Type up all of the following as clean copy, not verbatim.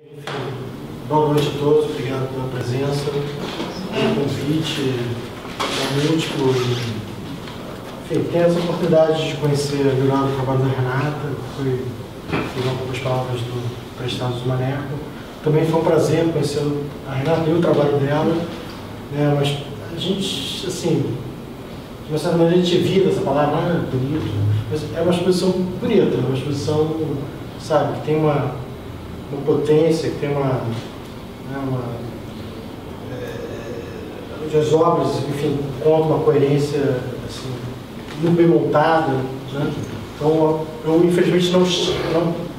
Enfim, boa noite a todos, obrigado pela presença, pelo convite, múltiplo. Enfim, tenho essa oportunidade de conhecer melhor o trabalho da Renata, fui dar algumas palavras do Prestados do Maneco. Também foi um prazer conhecer a Renata e o trabalho dela, né, mas a gente, assim, de uma certa maneira a gente evita essa palavra, não é bonito, mas é uma exposição bonita, uma exposição, sabe, que tem uma potência, que tem as obras, enfim, contam uma coerência assim, muito bem montada, né? Então, eu infelizmente não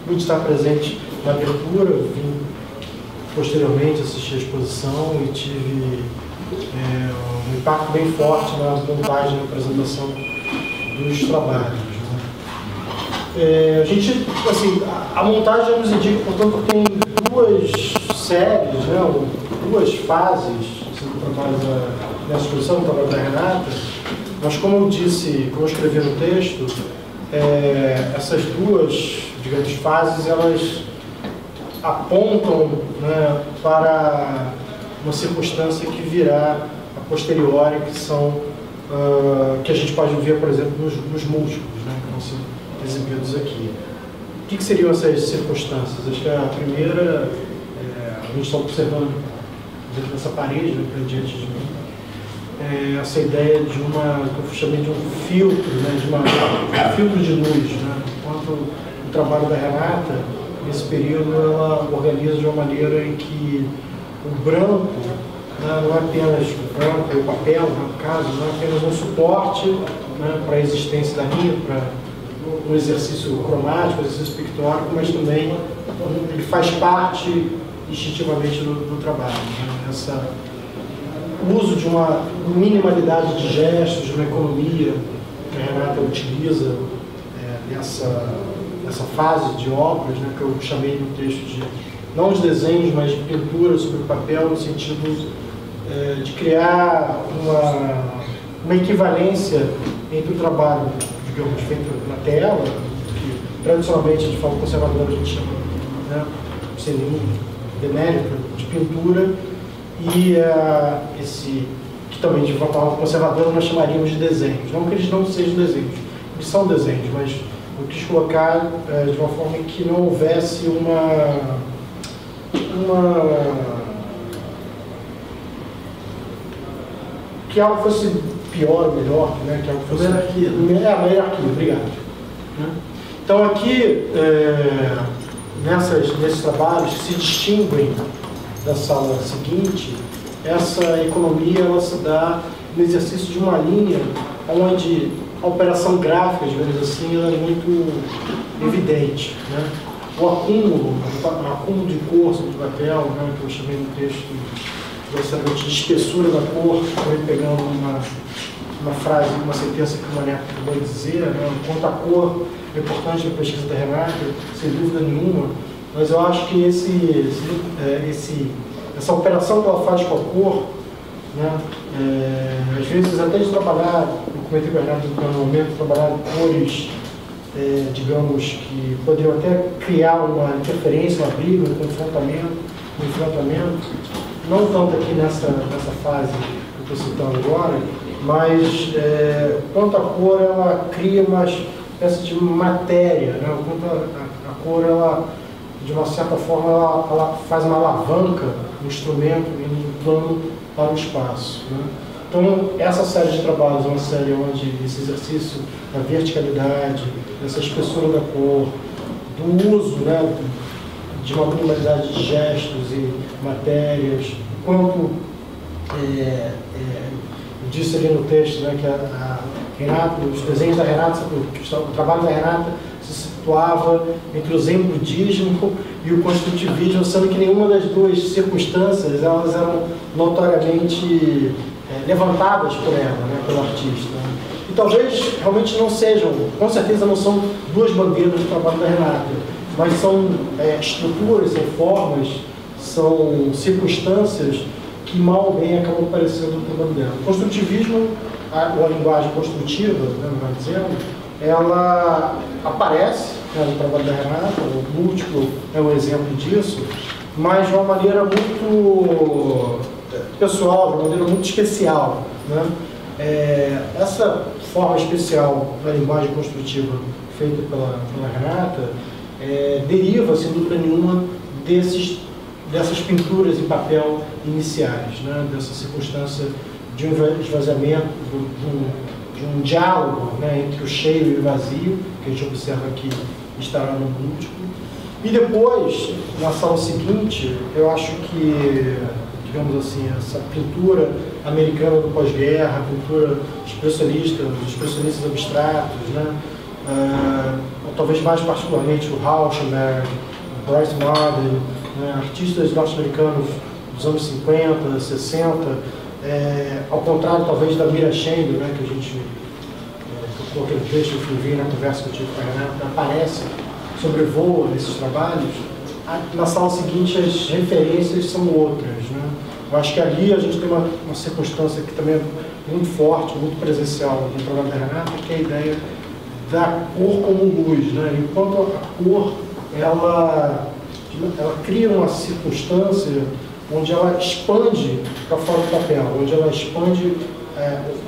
pude estar presente na abertura, vim posteriormente assistir a exposição e tive um impacto bem forte na montagem e apresentação dos trabalhos. A gente, assim, a montagem nos indica, portanto, tem duas séries, né, duas fases do trabalho nessa exposição, do trabalho da Renata, mas como eu disse, como eu escrevi no texto, essas duas, digamos, fases, elas apontam, né, para uma circunstância que virá a posteriori, que são, que a gente pode ver, por exemplo, nos múltiplos, né, que vão ser exibidos aqui. O que seriam essas circunstâncias? Acho que a primeira, a gente está observando dentro dessa parede, né, diante de mim, essa ideia de uma, que eu chamei de um filtro, né, de um filtro de luz, né, enquanto o trabalho da Renata, nesse período, ela organiza de uma maneira em que o branco, né, não é apenas o branco e o papel, no caso, não é apenas um suporte, né, para a existência da linha, para um exercício cromático, um exercício pictórico, mas também ele faz parte instintivamente do trabalho. Né? O uso de uma minimalidade de gestos, de uma economia que a Renata utiliza nessa fase de obras, né, que eu chamei no texto de, não os desenhos, mas de pintura sobre o papel, no sentido de criar uma equivalência entre o trabalho, digamos, feito na tela, que tradicionalmente de forma conservadora a gente chama, né, sem nenhum demérito, de pintura, e esse, que também de forma conservadora nós chamaríamos de desenhos. Não que eles não sejam desenhos, eles são desenhos, mas eu quis colocar de uma forma em que não houvesse que algo fosse pior ou melhor, né? Que algo fosse... Hierarquia. A hierarquia, obrigado. Então aqui, nesses trabalhos que se distinguem da sala seguinte, essa economia ela se dá no exercício de uma linha onde a operação gráfica, digamos assim, ela é muito evidente, né? O acúmulo de cor sobre o papel, né, que eu chamei no texto de espessura da cor, foi pegando uma frase, uma sentença que o Maneco acabou de dizer, né, quanto à cor é importante na pesquisa da Renata, sem dúvida nenhuma, mas eu acho que essa operação que ela faz com a cor, né, às vezes até de trabalhar, eu comentei com a Renata no momento, trabalhar cores, digamos, que poderiam até criar uma interferência, uma briga, um confrontamento, não tanto aqui nessa fase que eu estou citando agora, mas quanto a cor, ela cria uma espécie de matéria, né? Quanto a cor, ela, de uma certa forma, ela faz uma alavanca, um instrumento, um plano para o espaço, né? Então, essa série de trabalhos é uma série onde esse exercício da verticalidade, dessa espessura da cor, do uso, né, de uma minimalidade de gestos e matérias, quanto eu disse ali no texto, né, que a Renata, os desenhos da Renata, o trabalho da Renata se situava entre o zen budismo e o construtivismo, sendo que nenhuma das duas circunstâncias elas eram notoriamente levantadas por ela, né, pelo artista. E talvez realmente não sejam, com certeza não são duas bandeiras do trabalho da Renata, mas são estruturas, são formas, são circunstâncias que mal ou bem acabam aparecendo no trabalho dela. O construtivismo, ou a linguagem construtiva, né, vai dizendo, ela aparece, né, no trabalho da Renata, o múltiplo é um exemplo disso, mas de uma maneira muito pessoal, de uma maneira muito especial, né? Essa forma especial da linguagem construtiva feita pela Renata deriva, sem dúvida nenhuma, dessas pinturas em papel iniciais, né? Dessa circunstância de um esvaziamento, de um diálogo, né, entre o cheio e o vazio, que a gente observa aqui estará no múltiplo. E depois, na sala seguinte, eu acho que, digamos assim, essa pintura americana do pós-guerra, a pintura expressionista, os expressionistas abstratos, né, ou talvez mais particularmente o Rauschenberg, o Bryce Marden, né, artistas norte-americanos dos anos 50, 60, ao contrário talvez da Mira Schindler, né, que a gente colocou aquele texto que eu vi na conversa que eu tive com a Renata, aparece, sobrevoa nesses trabalhos. Na sala seguinte as referências são outras, né? Eu acho que ali a gente tem uma circunstância que também é muito forte, muito presencial no trabalho da Renata, que é a ideia da cor como luz, né? Enquanto a cor ela cria uma circunstância onde ela expande para fora do papel, onde ela expande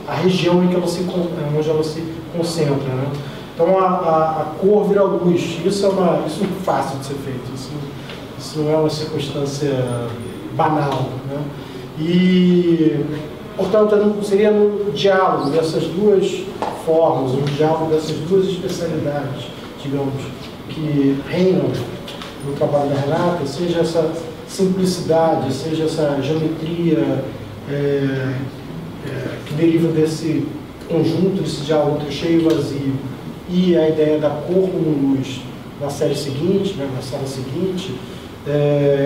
a região em que onde ela se concentra, né? Então a cor vira luz. Isso não é fácil de ser feito. Isso não é uma circunstância banal, né? E, portanto, seria no diálogo dessas duas formas, no diálogo dessas duas especialidades, digamos, que reinam no trabalho da Renata, seja essa simplicidade, seja essa geometria que deriva desse conjunto, desse diálogo entre cheio e vazio, e a ideia da cor como luz na série seguinte, né, na sala seguinte,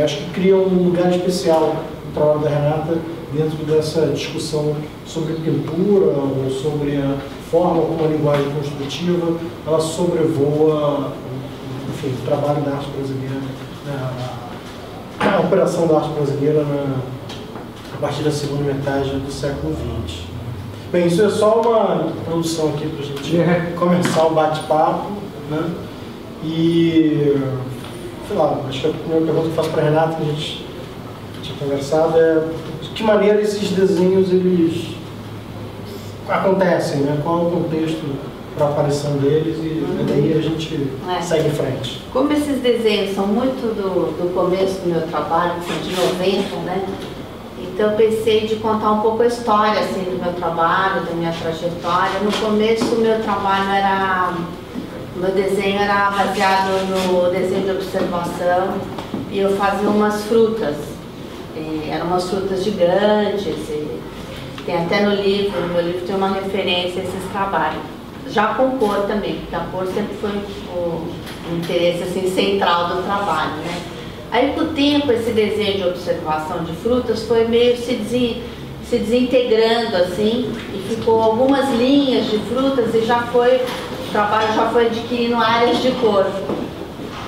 acho que cria um lugar especial no trabalho da Renata dentro dessa discussão sobre pintura ou sobre a forma como a linguagem construtiva ela sobrevoa, enfim, o trabalho da arte brasileira, né, a operação da arte brasileira a partir da segunda metade do século XX. Bem, isso é só uma introdução aqui para a gente começar o bate-papo, né? E, sei lá, acho que a primeira pergunta que eu faço para a Renata, que a gente tinha conversado, é de que maneira esses desenhos eles acontecem, né? Qual é o contexto para a aparição deles e daí a gente segue em frente. Como esses desenhos são muito do começo do meu trabalho, que são de 90, né? Então eu pensei de contar um pouco a história assim, do meu trabalho, da minha trajetória. No começo o meu trabalho o meu desenho era baseado no desenho de observação e eu fazia umas frutas. Eram umas frutas gigantes, tem até no meu livro tem uma referência a esses trabalhos. Já com cor também, porque a cor sempre foi o interesse assim, central do trabalho, né? Aí, com o tempo, esse desenho de observação de frutas foi meio se desintegrando, assim, e ficou algumas linhas de frutas e o trabalho já foi adquirindo áreas de cor,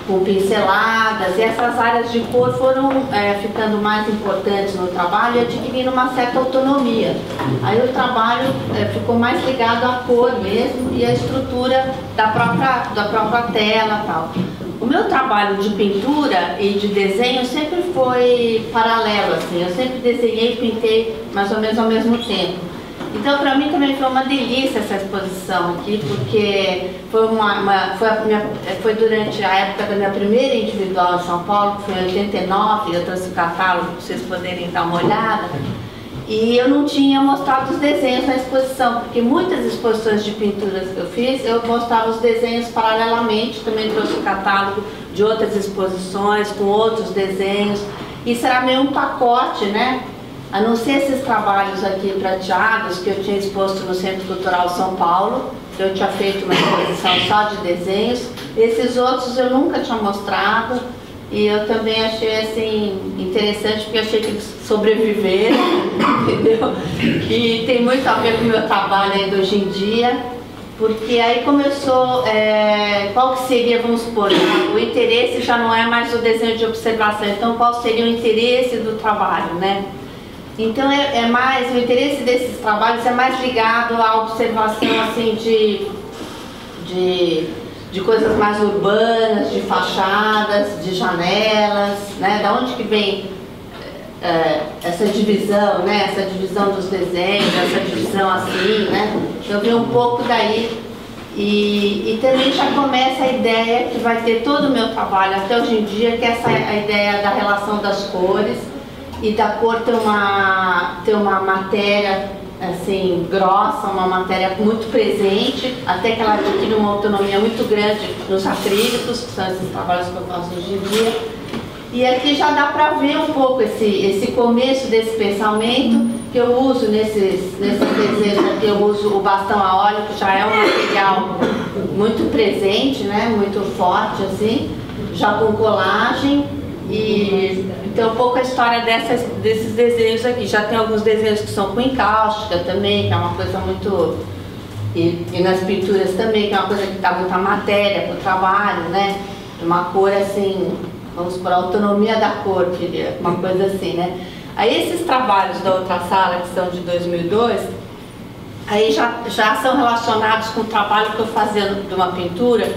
com pinceladas, e essas áreas de cor foram ficando mais importantes no trabalho e adquirindo uma certa autonomia. Aí o trabalho ficou mais ligado à cor mesmo e à estrutura da própria tela e tal. O meu trabalho de pintura e de desenho sempre foi paralelo, assim. Eu sempre desenhei e pintei mais ou menos ao mesmo tempo. Então, para mim também foi uma delícia essa exposição aqui, porque foi durante a época da minha primeira individual em São Paulo, que foi em 89, eu trouxe o catálogo para vocês poderem dar uma olhada. E eu não tinha mostrado os desenhos na exposição, porque muitas exposições de pinturas que eu fiz, eu mostrava os desenhos paralelamente, também trouxe o catálogo de outras exposições, com outros desenhos. Isso era meio um pacote, né? A não ser esses trabalhos aqui prateados, que eu tinha exposto no Centro Cultural São Paulo, que eu tinha feito uma exposição só de desenhos. Esses outros eu nunca tinha mostrado. E eu também achei assim interessante, porque achei que eles sobreviveram, entendeu? E tem muito a ver com o meu trabalho ainda hoje em dia, porque aí começou, qual que seria, vamos supor, o interesse já não é mais o desenho de observação, então qual seria o interesse do trabalho, né? Então o interesse desses trabalhos é mais ligado à observação assim de coisas mais urbanas, de fachadas, de janelas, né? Da onde que vem essa divisão, né? Essa divisão dos desenhos, essa divisão assim, né? Eu vi um pouco daí e também já começa a ideia que vai ter todo o meu trabalho até hoje em dia, que é a ideia da relação das cores e da cor ter uma matéria assim, grossa, uma matéria muito presente, até que ela adquire uma autonomia muito grande nos acrílicos, que são esses trabalhos que eu faço hoje em dia. E aqui já dá para ver um pouco esse começo desse pensamento que eu uso nesses desenhos aqui. Eu uso o bastão a óleo, que já é um material muito presente, né, muito forte assim, já com colagem. E então um pouco a história desses desenhos aqui. Já tem alguns desenhos que são com encáustica também, que é uma coisa muito... E nas pinturas também, que é uma coisa que dá muita matéria para o trabalho, né? Uma cor assim, vamos por autonomia da cor, queria, uma coisa assim, né? Aí esses trabalhos da outra sala, que são de 2002, aí já são relacionados com o trabalho que eu fazia de uma pintura,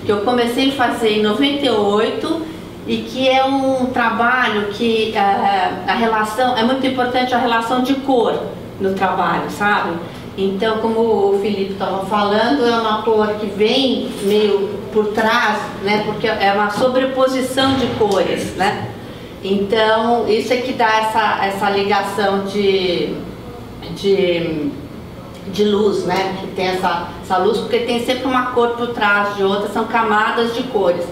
que eu comecei a fazer em 98, e que é um trabalho que a relação, é muito importante a relação de cor no trabalho, sabe? Então, como o Felipe estava falando, é uma cor que vem meio por trás, né? Porque é uma sobreposição de cores, né? Então, isso é que dá essa ligação de luz, né? Que tem essa luz, porque tem sempre uma cor por trás de outra, são camadas de cores.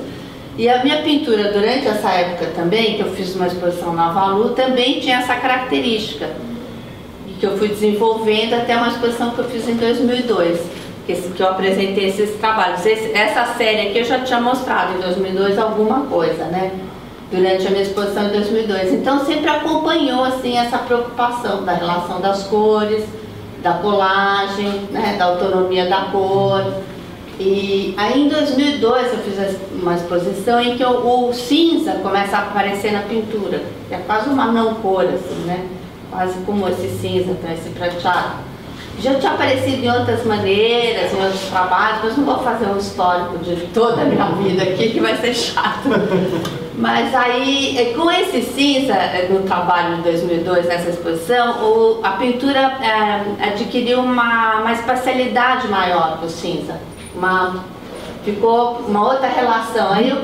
E a minha pintura, durante essa época também, que eu fiz uma exposição na Valu, também tinha essa característica, que eu fui desenvolvendo até uma exposição que eu fiz em 2002, que eu apresentei esses trabalhos. Essa série aqui eu já tinha mostrado em 2002 alguma coisa, né? Durante a minha exposição em 2002. Então sempre acompanhou assim essa preocupação da relação das cores, da colagem, né? Da autonomia da cor. E aí em 2002 eu fiz uma exposição em que o cinza começa a aparecer na pintura, que é quase uma não cor assim, né? Quase como esse cinza, esse prateado. Já tinha aparecido em outras maneiras, em outros trabalhos, mas não vou fazer um histórico de toda a minha vida aqui, que vai ser chato. Mas aí, com esse cinza, no trabalho de 2002, nessa exposição, a pintura adquiriu uma espacialidade maior do cinza. Ficou uma outra relação. Aí eu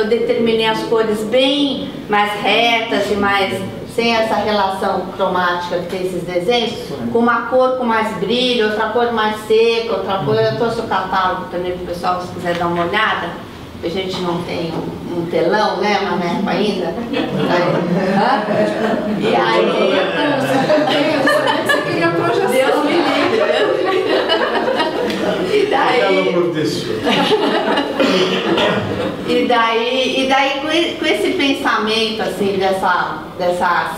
determinei as cores bem mais retas e mais sem essa relação cromática que tem esses desenhos, com uma cor com mais brilho, outra cor mais seca, outra cor. Eu trouxe o catálogo também para o pessoal, se quiser dar uma olhada. A gente não tem um telão, né, Maneco, ainda. E aí... Você queria projeção. Deus me livre. E daí com esse pensamento assim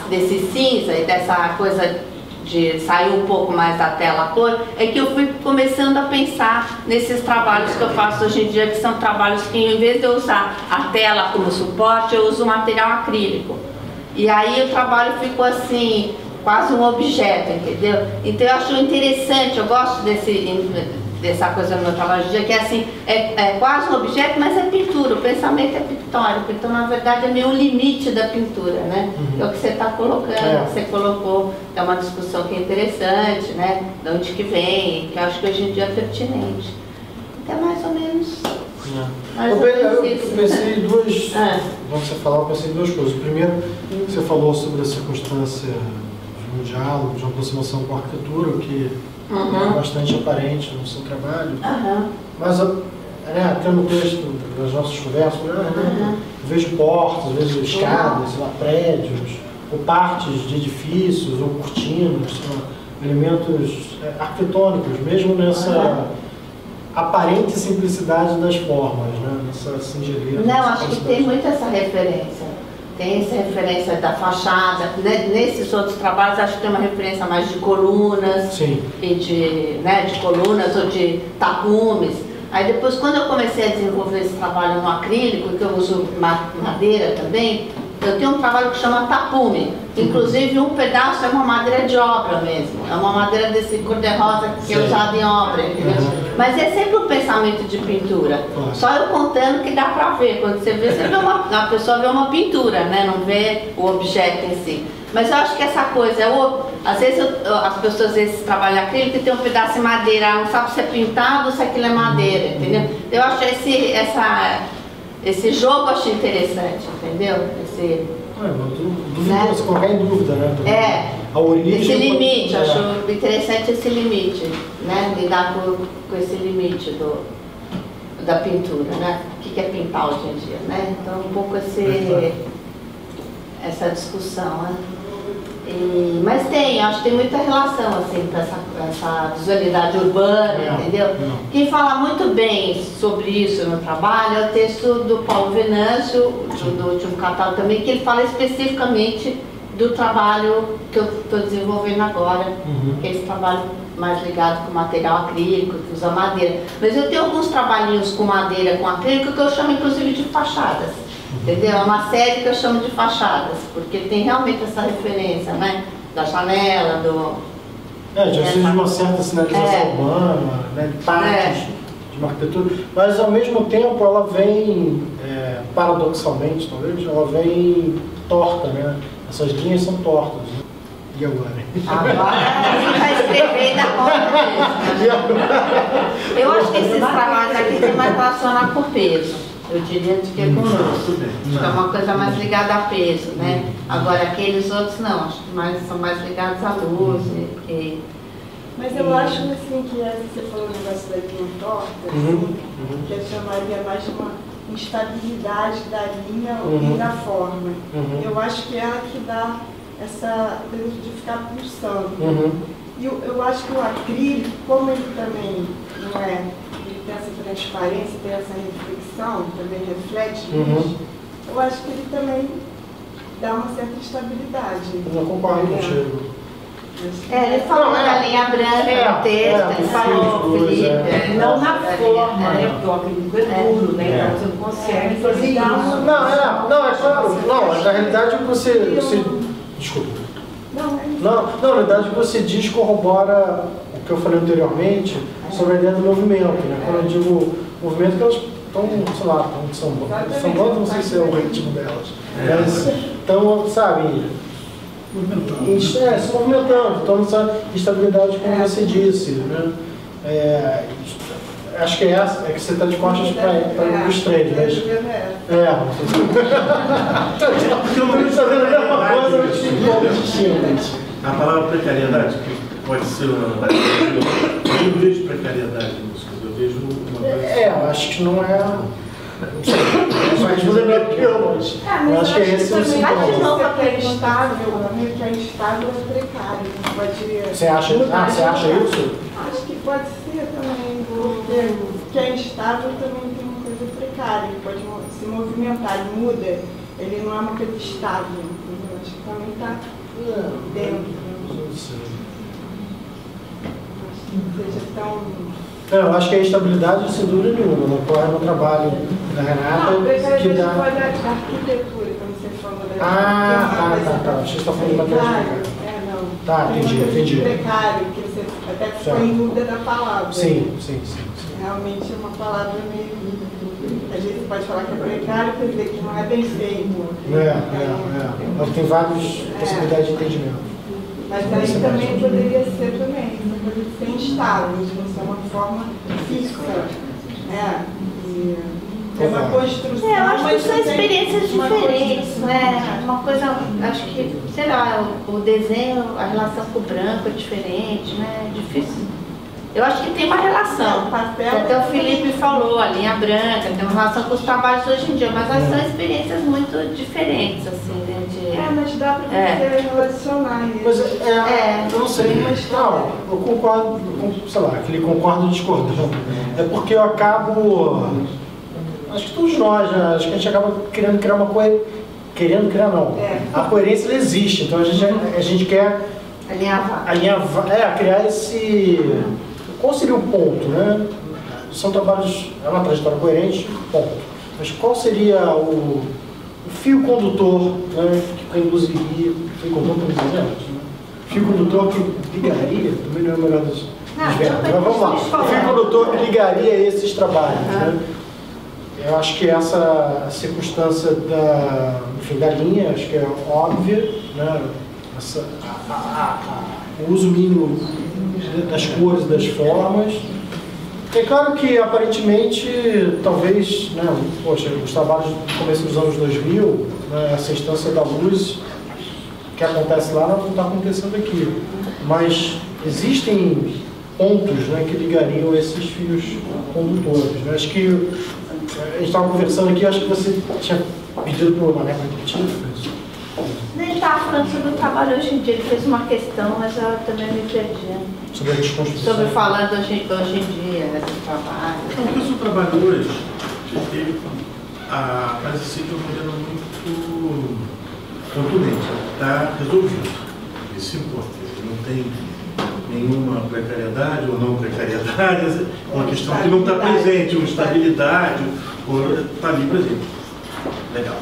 desse cinza e dessa coisa de sair um pouco mais da tela a cor, é que eu fui começando a pensar nesses trabalhos que eu faço hoje em dia, que são trabalhos que, em vez de eu usar a tela como suporte, eu uso material acrílico. E aí o trabalho ficou assim, quase um objeto, entendeu? Então eu acho interessante, eu gosto dessa coisa no meu trabalho hoje em dia, que é assim, é quase um objeto, mas é pintura, o pensamento é pictórico, então na verdade é meio um limite da pintura, né? É o que você está colocando, o que você colocou, é uma discussão que é interessante, né? De onde que vem, que eu acho que hoje em dia é pertinente. Então é mais ou menos... Eu pensei em duas, quando você falava, eu pensei em duas coisas. Primeiro, você falou sobre a circunstância de um diálogo, de uma aproximação com a arquitetura, que é bastante aparente no seu trabalho, mas até no texto das nossas conversas, eu vejo portas, vejo escadas, sei lá, prédios, ou partes de edifícios, ou cortinas, elementos arquitetônicos, mesmo nessa aparente simplicidade das formas, né? Nessa singeria. Não, acho que tem muito essa referência. Tem essa referência da fachada. Nesses outros trabalhos, acho que tem uma referência mais de colunas. Sim. E de colunas ou de tapumes. Aí depois, quando eu comecei a desenvolver esse trabalho no acrílico, que eu uso madeira também, Eu tenho um trabalho que chama tapume. Inclusive, um pedaço é uma madeira de obra mesmo. É uma madeira desse cor-de-rosa que é usada em obra, entendeu? Mas é sempre um pensamento de pintura. Só eu contando que dá pra ver. Quando você vê a pessoa vê uma pintura, né? Não vê o objeto em si. Mas eu acho que essa coisa, às vezes as pessoas às vezes trabalham acrílico e tem um pedaço de madeira, não sabe se é pintado ou se aquilo é madeira, entendeu? Eu acho esse jogo eu acho interessante, entendeu? Né? Você colocar em dúvida, né? A origem, esse limite, eu acho interessante esse limite, né? Lidar com esse limite da pintura, né? O que é pintar hoje em dia, né? Então um pouco essa discussão, né? Mas acho que tem muita relação assim, com essa visualidade urbana, entendeu? Quem fala muito bem sobre isso no trabalho é o texto do Paulo Venâncio, do último catálogo também, que ele fala especificamente do trabalho que eu estou desenvolvendo agora, que é esse trabalho mais ligado com material acrílico, que usa madeira. Mas eu tenho alguns trabalhinhos com madeira, com acrílico, que eu chamo inclusive de fachadas. Entendeu? É uma série que eu chamo de fachadas, porque tem realmente essa referência, né? Da janela, já precisa de uma certa sinalização urbana, né? De partes, de uma arquitetura, mas ao mesmo tempo ela vem, paradoxalmente talvez, ela vem torta, né? Essas linhas são tortas, né? E agora? Agora a gente vai escrever e dar conta disso. Eu acho que esses trabalhos aqui tem mais relacionado com peso. Eu diria do que conosco. Acho que é uma coisa mais ligada a peso, né? Agora aqueles outros não, acho que são mais ligados à luz. Mas eu acho assim que você falou o negócio da linha torta, assim, que eu chamaria mais de uma instabilidade da linha e da forma. Eu acho que é ela que dá essa coisa de ficar pulsando. E eu acho que o acrílico, como ele também não é, ele tem essa transparência, tem essa reflexão, também reflete isso, eu acho que ele também dá uma certa estabilidade. Eu concordo contigo. Ele falou da linha branca no texto, ele falou, Felipe. Não na forma, né? Porque o acrílico é duro, né? Então você não consegue fazer isso. Não, é claro. Não, na realidade você desculpa. Na verdade você diz corrobora o que eu falei anteriormente sobre a ideia do movimento, né? Quando eu digo movimento, que elas estão, sei lá, sambando, não sei se é o ritmo delas, mas estão, sabe, se movimentando, então essa estabilidade, como você disse, né? Acho que é essa, que você está de costas para os três, mas... Porque eu não estou vendo a mesma coisa, eu tive um pouco distinto. A palavra precariedade, que pode ser eu não vejo precariedade nisso, eu vejo uma coisa... Eu acho que não é... Mas não lembrar que eu acho que é esse o sintoma. Que é instável, amigo, que é instável é precário. Você acha isso? Acho que pode ser também, porque o que é instável também tem uma coisa precária, ele pode se movimentar, ele muda, ele não é uma coisa estável, entendeu? Acho que também está dentro. Não sei. Não seja tão... Eu acho que a estabilidade sem dúvida nenhuma, não ocorre no trabalho da Renata. Que dá... pode dar arquitetura, como você falou da tá. Acho que você está falando de material. Tá, entendi. Precário, que você até ficou em dúvida da palavra. Sim. Realmente é uma palavra meio... A gente pode falar que é precário, quer dizer que não é bem feito. Tem várias possibilidades de entendimento. Mas aí também poderia ser ser instável, de não ser uma forma fixa. É uma construção. Eu acho que são experiências diferentes, né? Uma coisa, acho que, sei lá, o desenho, a relação com o branco é diferente, né? É difícil. Eu acho que tem uma relação. Até o Felipe falou, a linha branca, tem uma relação com os trabalhos hoje em dia, mas elas são experiências muito diferentes, assim, né? Mas dá para você relacionar isso. Mas eu não sei, mas não, eu concordo, sei lá, aquele concordo discordando. É porque eu acabo, acho que todos nós, né, acho que a gente acaba querendo criar uma coisa, a coerência ela existe, então a gente quer alinhavar, criar esse, qual seria o ponto, né? São trabalhos, é uma trajetória coerente, ponto. Mas qual seria o o fio condutor, né, que conduziria, fio condutor que ligaria, também não é o melhor dos verbos, mas vamos lá, o fio condutor que ligaria esses trabalhos, né? Eu acho que essa circunstância da linha, acho que é óbvia, né? O uso mínimo das cores e das formas. É claro que, aparentemente, talvez, né, poxa, os trabalhos do começo dos anos 2000, né, essa instância da luz que acontece lá não está acontecendo aqui. Mas existem pontos, né, que ligariam esses fios condutores. Né? Acho que a gente estava conversando aqui, acho que você tinha pedido para o Mané para repetir isso. Ele estava falando sobre o trabalho hoje em dia, ele fez uma questão, mas eu também me perdi. Sobre a desconstrução. Sobre falando hoje em dia, esse trabalho. Porque o seu trabalho hoje, ele parece ser de uma maneira muito contundente. Está resolvido. Isso importa. Não tem nenhuma precariedade ou não precariedade, uma questão que não está presente, uma estabilidade, está ali presente. Legal.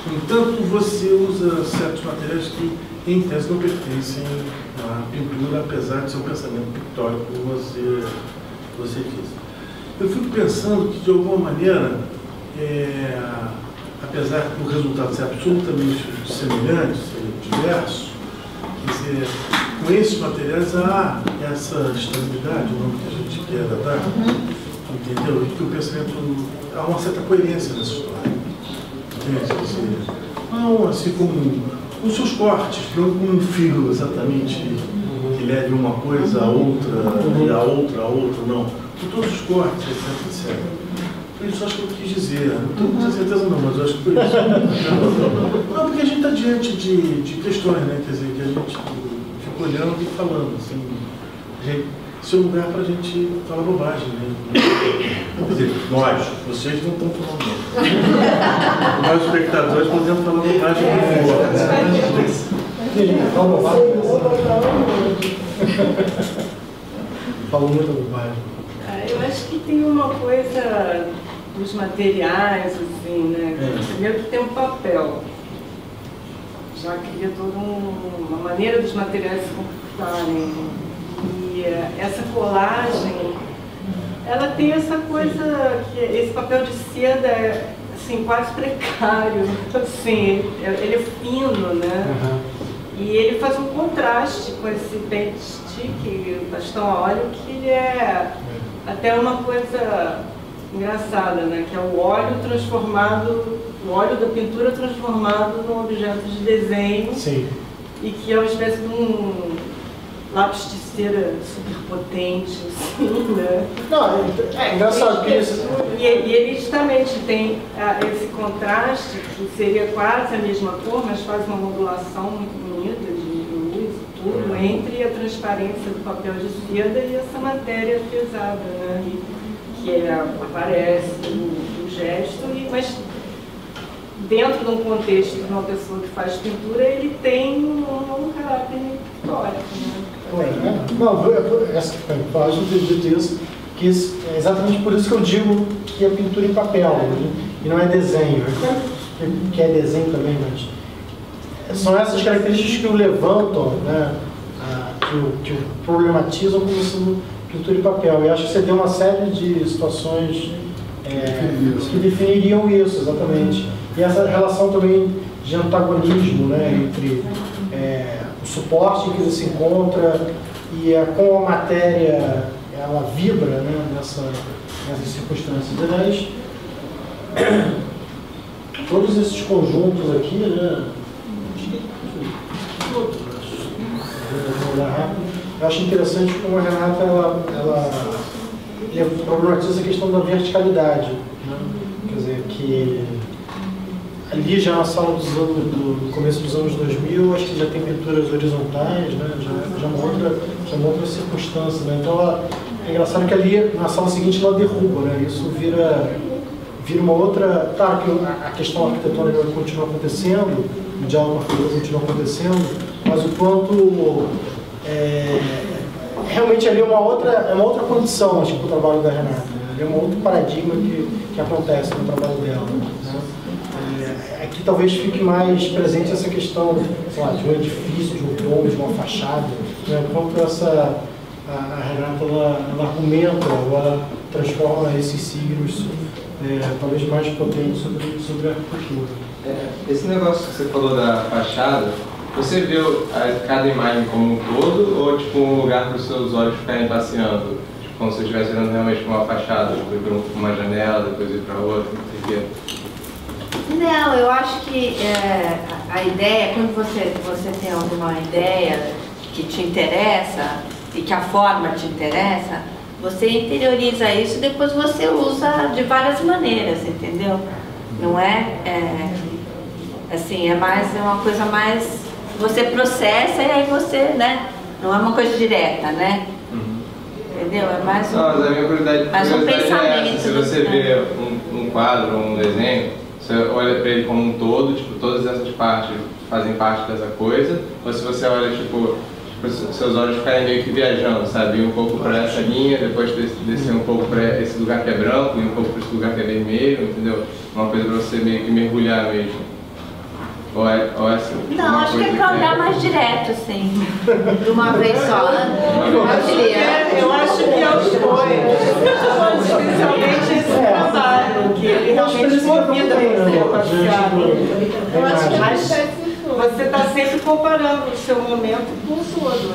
No entanto, você usa certos materiais que, em tese, não pertencem à pintura, apesar de ser um pensamento pictórico, como você disse. Eu fico pensando que, de alguma maneira, apesar do resultado ser absolutamente semelhante, ser diverso, quer dizer, com esses materiais há essa estabilidade, o nome que a gente quer dar, entendeu? E que o pensamento, há uma certa coerência nessa história. Não, assim como os seus cortes, não como um fio exatamente que leve uma coisa a outra, e a outra, não. Com todos os cortes, etc. Foi isso acho que eu quis dizer. Não tenho certeza não, mas eu acho que foi isso. Não, porque a gente está diante de questões, né? Quer dizer, que a gente fica olhando e falando, assim. Esse é um lugar para a gente falar bobagem, né? Quer dizer, nós, vocês não estão falando não. Nós, espectadores, podemos falar bobagem com Fala bobagem. Fala muita bobagem. Eu acho que tem uma coisa dos materiais, assim, né? Primeiro que tem um papel. Já cria toda uma maneira dos materiais se comportarem. E essa colagem, ela tem essa coisa, que esse papel de seda é assim, quase precário, assim, ele é fino, né? E ele faz um contraste com esse paint stick, bastão a óleo, que ele é até uma coisa engraçada, né? Que é o óleo transformado, o óleo da pintura transformado num objeto de desenho. Sim. E que é uma espécie de um lápis de cera superpotente, assim, né? Não, é engraçado que isso... E ele justamente tem esse contraste, que seria quase a mesma cor, mas faz uma modulação muito bonita de luz e tudo, entre a transparência do papel de seda e essa matéria pesada, né? Que aparece no gesto, mas dentro de um contexto de uma pessoa que faz pintura, ele tem um caráter pictórico, né? Não, essa página tem dito isso, que é exatamente por isso que eu digo que é pintura em papel, né? E não é desenho. Que é desenho também, mas são essas características que o levantam, né? Que o problematizam como sendo pintura em papel. E acho que você tem uma série de situações que definiriam isso, exatamente. E essa relação também de antagonismo, né, entre o suporte em que ele se encontra e como a matéria ela vibra, né, nessas circunstâncias. Aliás, todos esses conjuntos aqui, né, eu acho interessante como a Renata ela problematiza a questão da verticalidade, né? Quer dizer, que ali já na sala do começo dos anos 2000, acho que já tem pinturas horizontais, né? já uma outra circunstância, né? Então é engraçado que ali na sala seguinte ela derruba, né? Isso vira uma outra... Claro que a questão arquitetônica continua acontecendo, o diálogo arquitetônico continua acontecendo, mas o quanto realmente ali é uma outra condição, acho que, para o trabalho da Renata. É um outro paradigma que acontece no trabalho dela, né? aqui talvez fique mais presente essa questão, sei lá, de um edifício, de um tom, de uma fachada, né? Quanto a Renata ela argumenta, ela transforma esses signos talvez mais potentes sobre a arquitetura. Esse negócio que você falou da fachada, você viu cada imagem como um todo ou tipo um lugar para os seus olhos ficarem passeando? Tipo, como se você estivesse olhando realmente para uma fachada, tipo, ir para uma janela, depois ir para outra, não sei o quê. Não, eu acho que a ideia, quando você tem alguma ideia que te interessa e que a forma te interessa, você interioriza isso e depois você usa de várias maneiras, entendeu? Não assim, é uma coisa mais, você processa e aí você, né? Não é uma coisa direta, né? Entendeu? É mais Não, mas a minha curiosidade pensamento. É essa. Se você vê um quadro ou um desenho, você olha para ele como um todo, tipo, todas essas partes fazem parte dessa coisa, ou se você olha, tipo seus olhos ficarem meio que viajando, sabe? Ir um pouco para essa linha, depois descer um pouco para esse lugar que é branco, ir um pouco para esse lugar que é vermelho, entendeu? Uma coisa para você meio que mergulhar mesmo. Ou assim? Não, acho que é para olhar mais direto, assim. De uma vez só. Eu acho que é os dois. Especialmente esse trabalho, que ele realmente convida você a passear. Eu acho que você está sempre comparando o seu momento com o todo.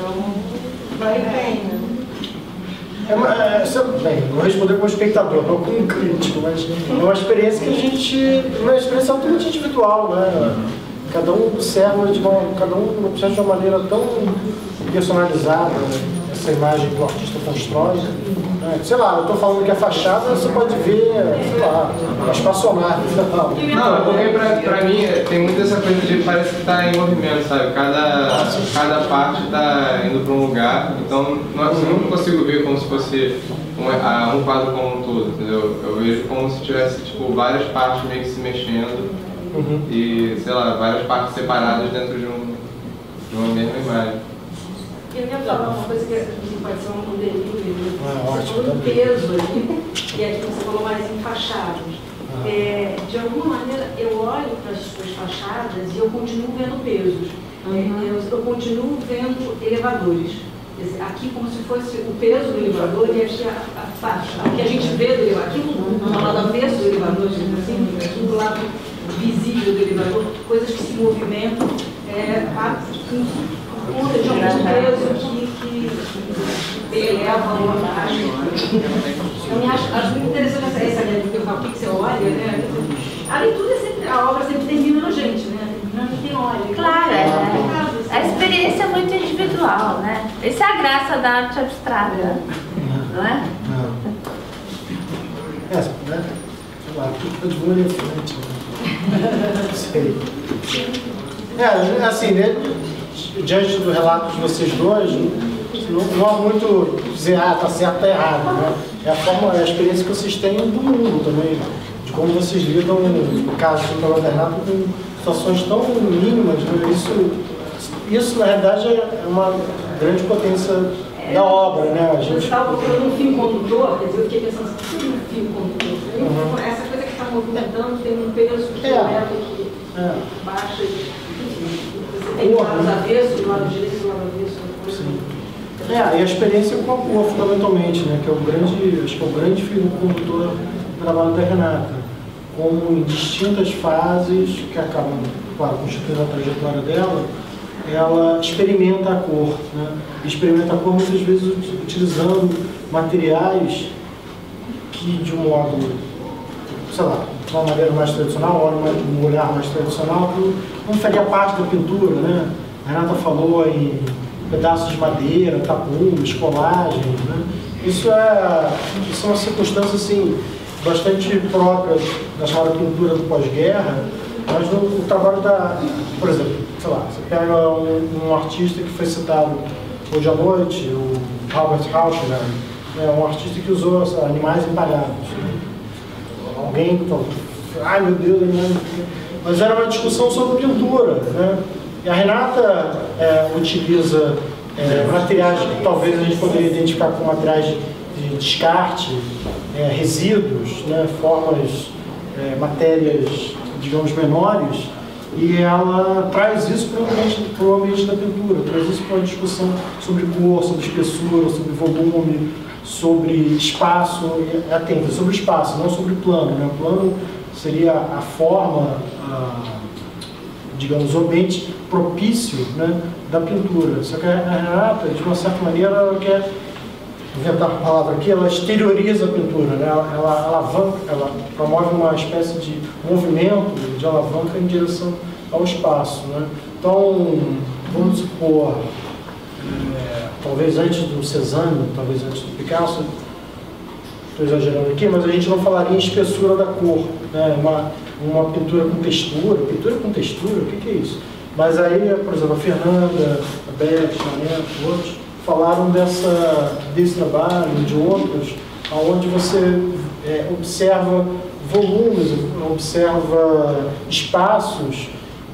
Vai bem, né? Bem, vou responder como espectador, não como crítico, mas é uma experiência que a gente. Uma experiência altamente individual, né? Cada um observa de uma maneira tão personalizada, né? Essa imagem que o artista constrói. Né? Sei lá, eu estou falando que a fachada você pode ver, sei lá, uma espaçonave. Não, porque pra mim tem muito essa coisa de parece que está em movimento, sabe? Cada parte está indo para um lugar, então eu não consigo ver como se fosse um quadro como um todo, entendeu? Eu vejo como se tivesse tipo, várias partes meio que se mexendo e, sei lá, várias partes separadas dentro de uma mesma imagem. Eu ia falar uma coisa que pode ser um delírio. Você Ótimo, falou do peso ali, e aqui você falou mais em fachadas. De alguma maneira, eu olho para as suas fachadas e eu continuo vendo pesos. Eu continuo vendo elevadores. Aqui como se fosse o peso do elevador e aqui a faixa. O que a gente vê do elevador, aqui no lado avesso do elevador, assim, aqui do lado visível do elevador, coisas que se movimentam conta de algum peso que eleva uma faixa. Eu acho muito interessante essa ideia do que eu falo, o que você olha, né? Além de tudo, a obra sempre termina na gente, né? Termina quem olha. Claro, a experiência é muito individual, né? Essa é a graça da arte abstrata, não é? Né? Sei lá, tudo de olho em frente. Sei. Assim, né? Diante do relato de vocês dois, não há muito dizer, tá certo, tá errado, né? É a experiência que vocês têm do mundo também, de como vocês lidam, no caso do trabalho da Renata, com situações tão mínimas, né? Isso, na realidade, é uma grande potência da obra, né? A gente... Você estava procurando um fio condutor, quer dizer, eu fiquei pensando, se tem um fio condutor? Essa coisa que está movimentando tem um peso que leva, que baixa, enfim. Tem do lado avesso, do lado direito e do lado avesso. E a experiência com a cor, fundamentalmente, né? Que é acho que é o grande fio condutor do trabalho da Renata. Como em distintas fases, que acabam, claro, constituindo a trajetória dela, ela experimenta a cor, né? Experimenta a cor muitas vezes utilizando materiais que, de um modo, sei lá, de uma maneira mais tradicional, um olhar mais tradicional, que não faria parte da pintura, né? A Renata falou em pedaços de madeira, tapumes, colagens, né? Isso é uma circunstância, assim, bastante própria da chamada pintura do pós-guerra, mas no trabalho por exemplo, sei lá, você pega um artista que foi citado hoje à noite, o Albert Rauschenberg, um artista que usou animais empalhados. Alguém falou, ai meu Deus, mas era uma discussão sobre pintura, né? E a Renata utiliza materiais que talvez a gente poderia identificar como materiais de descarte, resíduos, né? Formas, matérias digamos, menores, e ela traz isso para o ambiente da pintura, traz isso para uma discussão sobre cor, sobre espessura, sobre volume, sobre espaço, atenta, sobre espaço, não sobre plano, né? O plano seria a forma, digamos, o ambiente propício, né, da pintura. Só que a Renata, de uma certa maneira, ela quer, vou inventar a palavra aqui, ela exterioriza a pintura, né? Ela alavanca, ela promove uma espécie de movimento de alavanca em direção ao espaço, né? Então, vamos supor, talvez antes do Cézanne, talvez antes do Picasso, estou exagerando aqui, mas a gente não falaria em espessura da cor, né? Uma pintura com textura, o que é isso? Mas aí, por exemplo, a Fernanda, a Beth, a Neto, outros, falaram desse trabalho, de outros, onde você observa volumes, observa espaços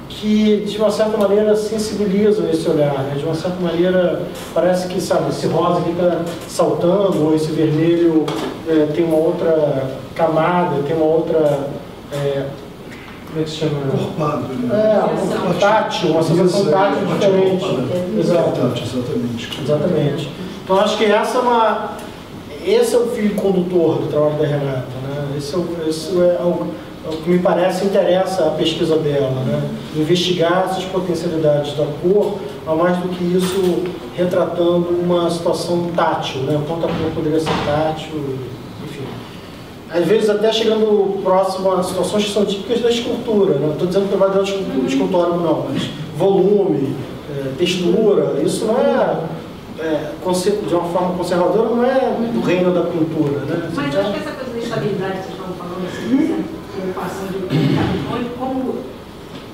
que, de uma certa maneira, sensibilizam esse olhar, né? De uma certa maneira, parece que, sabe, esse rosa aqui está saltando, ou esse vermelho tem uma outra camada, tem uma outra... como é que se chama? Encorpado, né? Uma sensação tátil diferente. Exatamente. Então, acho que esse é o fio condutor do trabalho da Renata, né? Esse é o que me parece interessa a pesquisa dela, né? Investigar essas potencialidades da cor, a mais do que isso, retratando uma situação tátil, né? O quanto a cor poderia ser tátil, enfim. Às vezes até chegando próximo a situações que são típicas da escultura, não estou dizendo que vai dar um escultório não, mas volume, textura, isso não de uma forma conservadora, não é do reino da pintura, né? Mas eu acho que essa coisa da estabilidade que vocês estavam falando, assim, preocupação de como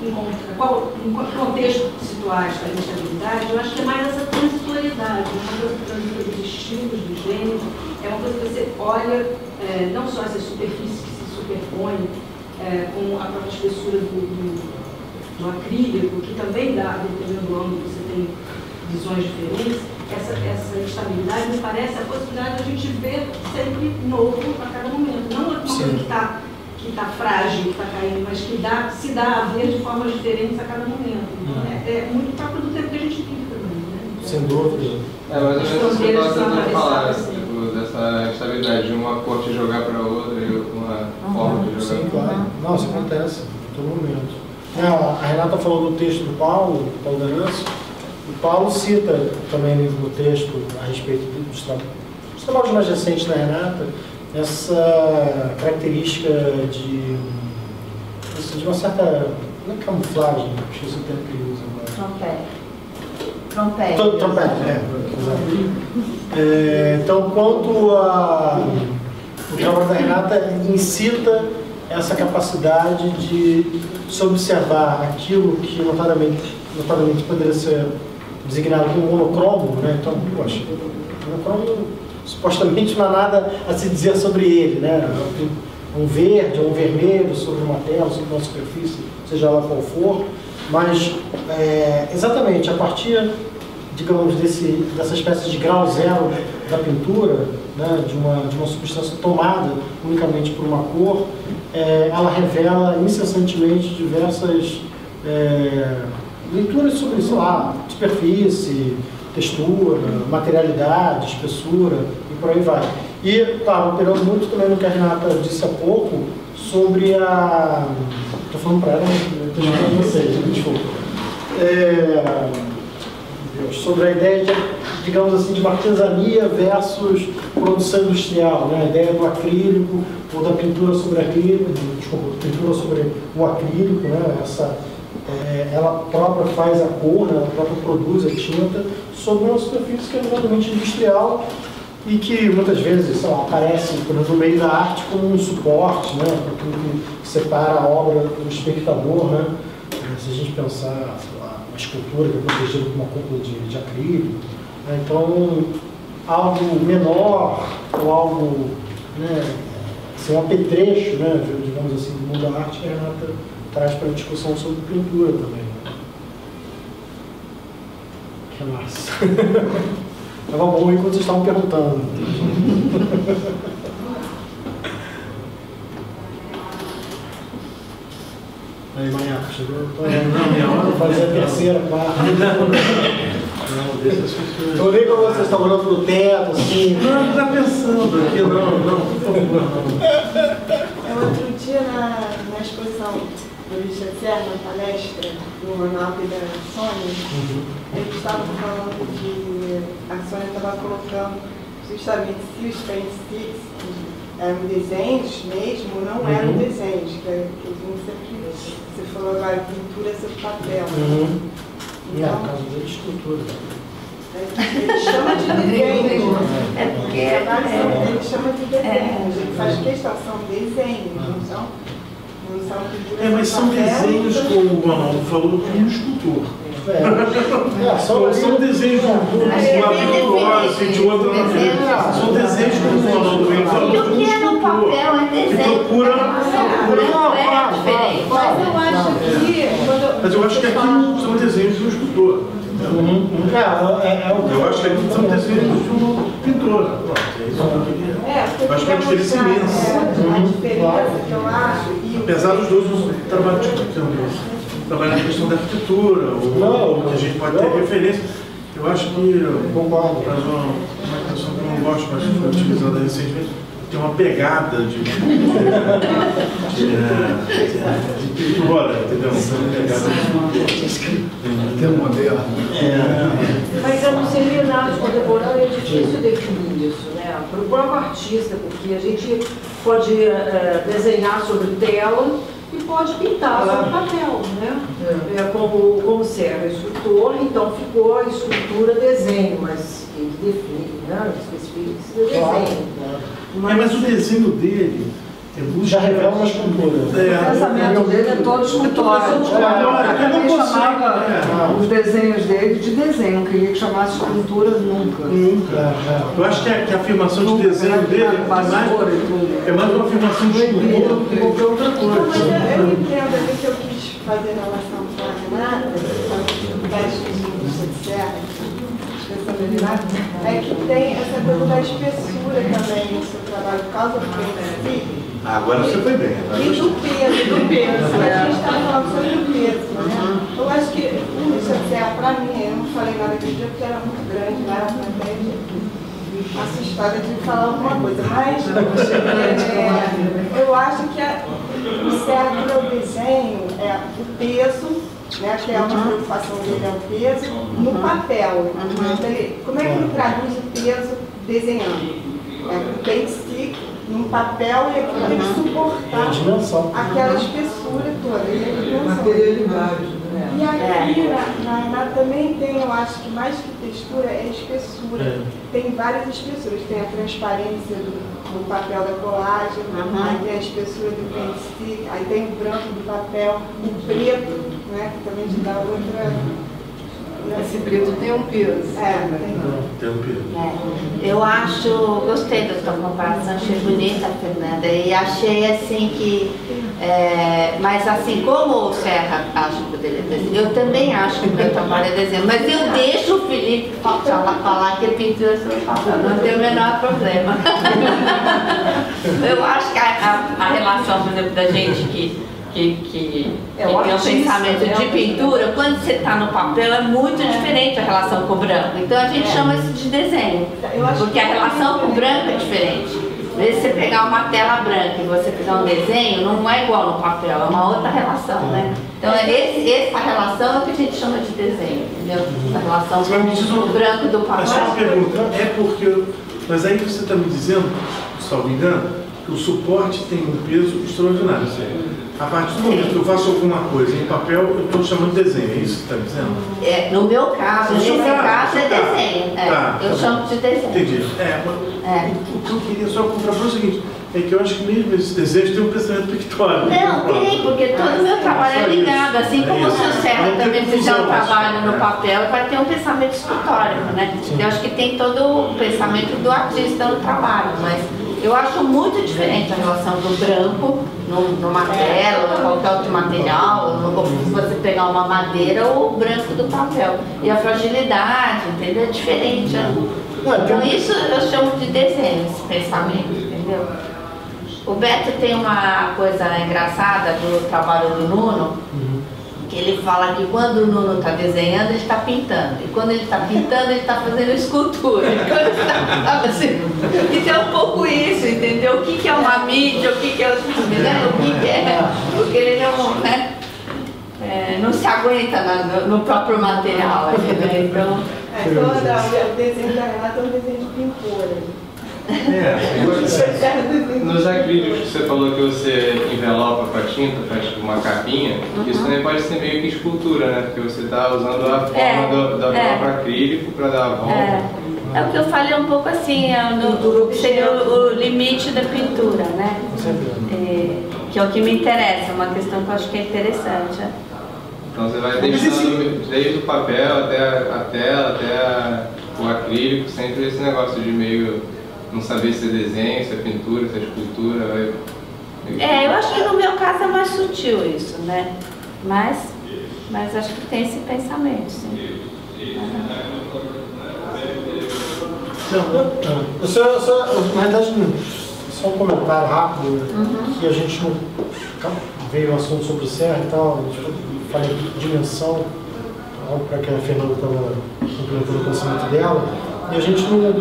encontrar, em qual contexto situar esta instabilidade, eu acho que é mais essa transitoriedade, uma coisa transitória dos estilos, do gênero, é uma coisa que você olha, não só essas superfícies que se superpõem, com a própria espessura do acrílico, que também dá, dependendo do ângulo, você tem visões diferentes. Essa instabilidade me parece a possibilidade de a gente ver sempre novo a cada momento. Não uma coisa que está frágil, que está caindo, mas que se dá a ver de formas diferentes a cada momento. Então, é muito próprio do tempo que a gente vive também, né? Sem dúvida. Mas eu acho que eu estou tentando falar dessa instabilidade de uma cor te jogar para outra e uma forma de jogar. Sim, claro. Não, isso acontece em todo momento. A Renata falou do texto do Paulo D'Annunzio. O Paulo cita também no texto a respeito dos trabalhos mais recentes da Renata, essa característica de uma certa, não é camuflagem, esqueci o termo que ele usa agora. Trompete, exato. Então, quanto o trabalho da Renata incita essa capacidade de se observar aquilo que notadamente poderia ser designado como monocromo, né? Então, poxa, monocromo supostamente não há nada a se dizer sobre ele, né? Um verde ou um vermelho sobre uma tela, sobre uma superfície, seja lá qual for, mas exatamente a partir, digamos, dessa espécie de grau zero da pintura, né? de uma substância tomada unicamente por uma cor, ela revela incessantemente diversas leituras sobre, sei lá, superfície, textura, materialidade, espessura e por aí vai. E estava operando muito também no que a Renata disse há pouco sobre estou falando para ela, mas estou falando vocês, desculpa. Sobre a ideia de, digamos assim, de artesania versus produção industrial, né? A ideia do acrílico ou da pintura sobre acrílico, pintura sobre o acrílico, né? Ela própria faz a cor, né? Ela própria produz a tinta sobre uma superfície que é eminentemente industrial e que muitas vezes, sei lá, aparece, por exemplo, no meio da arte como um suporte, né? Aquilo que separa a obra do espectador, né? Se a gente pensar, sei lá, uma escultura que é protegida por uma cúpula de acrílico, né? Então, algo menor ou algo, né, assim, um apetrecho, né, digamos assim, do mundo da arte, a Renata traz para a discussão sobre pintura também. Que massa. Estava bom enquanto vocês estavam perguntando. Aí, manhã, chegou? Não, minha hora. Vou fazer a terceira, quarta. Não, deixa as pessoas. Eu li como vocês estão olhando pro teto, assim. Não, não tá pensando aqui, não, por favor, não. Outro dia na exposição do Richard Serra, na palestra do Manuel e da Sônia, eles estavam falando de a Sônia estava colocando justamente se os paint sticks eram desenhos mesmo, não eram desenhos, você falou agora, pintura sobre papel. Então, por causa da estrutura. Ele chama de desenho. É porque Ele chama de desenho. Ele faz questão, são desenhos, não são pinturas. Mas são desenhos, como o Ronaldo falou, de um escultor. São desenhos de uma assim, de outra maneira. São desenhos, como o Ronaldo falou, e o que é no papel é desenho. É diferente. Mas eu acho que aqui são desenhos de um escultor. Eu acho que aqui são desenhos de um pintor. Eu acho que é uma diferença imensa. A diferença que eu acho. Apesar dos dois trabalhar na questão da arquitetura, ou que a gente pode ter referência. Eu acho que, concordo, mas uma questão que eu não gosto, mas foi utilizada recentemente, tem uma pegada de pintura, entendeu? Tem moderno. Mas eu não seria nada contemporâneo, é difícil definir isso, né? Para o próprio artista, porque a gente pode desenhar sobre tela e pode pintar sobre papel, né? Como serve escultor, então ficou a escultura desenho, mas tem que definir, né? Especifica desenho. Mas o desenho dele já revela uma escultura. O pensamento dele é todo escultório. Eu também chamava os desenhos dele de desenho, não queria que chamasse escultura nunca. Eu acho que a afirmação de desenho dele é mais uma afirmação de escultura do que qualquer outra coisa. Eu entendo ali que eu quis fazer em relação com a Renata, o teste de serra, é que tem essa coisa da espessura também no seu trabalho, por causa do peso. Agora você foi bem. E do peso. A gente está falando sobre o peso, né? Eu acho que o Richard Serra, para mim, eu não falei nada aquele dia porque era muito grande, né? Até assustada de falar alguma coisa, mas eu acho que o Serra do meu desenho é o peso, né, que é uma preocupação dele, é o peso, no papel. Como é que ele traduz o peso desenhando? O paint stick num papel e aquilo tem que suportar aquela espessura toda. E aqui também tem, eu acho que mais que textura é espessura. Tem várias espessuras. Tem a transparência do papel da colagem, aí tem a espessura do paint stick, aí tem o branco do papel, o preto, né, que também te dá outra. Esse preto tem um peso. Tem um peso. Eu acho, gostei da sua comparação, achei bonita, Fernanda, e achei assim que, mas assim, como o Serra acha que poderia desenhar, eu também acho que o meu trabalho é desenho, mas eu deixo o Felipe falar que é pintura sobre papel, não tem o menor problema. Eu acho que a relação, por exemplo, da gente que tem um pensamento de pintura, quando você está no papel é muito diferente a relação com o branco. Então a gente chama isso de desenho, porque a relação com o branco é diferente. Às vezes você pegar uma tela branca e você fizer um desenho, não é igual no papel, é uma outra relação, né? Então essa relação é o que a gente chama de desenho, entendeu? A relação com o branco do papel. Mas uma pergunta, mas aí você está me dizendo, se não me engano, que o suporte tem um peso extraordinário. A partir do momento que eu faço alguma coisa em papel, eu estou chamando de desenho, é isso que você está dizendo? No meu caso, nesse caso é desenho. Eu chamo de desenho. Entendi. O que eu queria só contrapor é o seguinte, é que eu acho que mesmo esses desenhos têm um pensamento pictórico. Não, tem, porque todo o meu trabalho é ligado, assim como o seu Serra também fizer um trabalho no papel, vai ter um pensamento escultórico, né? Eu acho que tem todo o pensamento do artista no trabalho, mas eu acho muito diferente a relação do branco numa tela, ou qualquer outro material, ou se você pegar uma madeira ou o branco do papel. E a fragilidade, entendeu? É diferente. Então isso eu chamo de desenho, esse pensamento, entendeu? O Beto tem uma coisa engraçada do trabalho do Nuno, que ele fala que quando o Nuno está desenhando, ele está pintando. E quando ele está pintando, ele está fazendo escultura. E quando ele tá fazendo... Então é um pouco isso, entendeu? O que é uma mídia, o que é outra mídia, o que é... Porque ele não, né, não se aguenta no próprio material, né? Então... o desenho da Renata é um desenho de pintura. Nos acrílicos que você falou que você envelopa com a tinta, faz tipo uma capinha, isso também pode ser meio que escultura, né? Porque você está usando a forma do próprio acrílico para dar a volta. É o que eu falei um pouco assim, seria o limite da pintura, né? Que é o que me interessa, uma questão que eu acho que é interessante. Então você vai deixando desde o papel até a tela, até o acrílico, sempre esse negócio de meio... Não saber se é desenho, se é pintura, se é escultura. Eu acho que no meu caso é mais sutil isso, né? Mas acho que tem esse pensamento, sim. Na verdade, só um comentário rápido, que a gente não veio o assunto sobre serra e tal, a gente falei de dimensão, algo para que a Fernanda estava complementando o conhecimento dela. E a gente não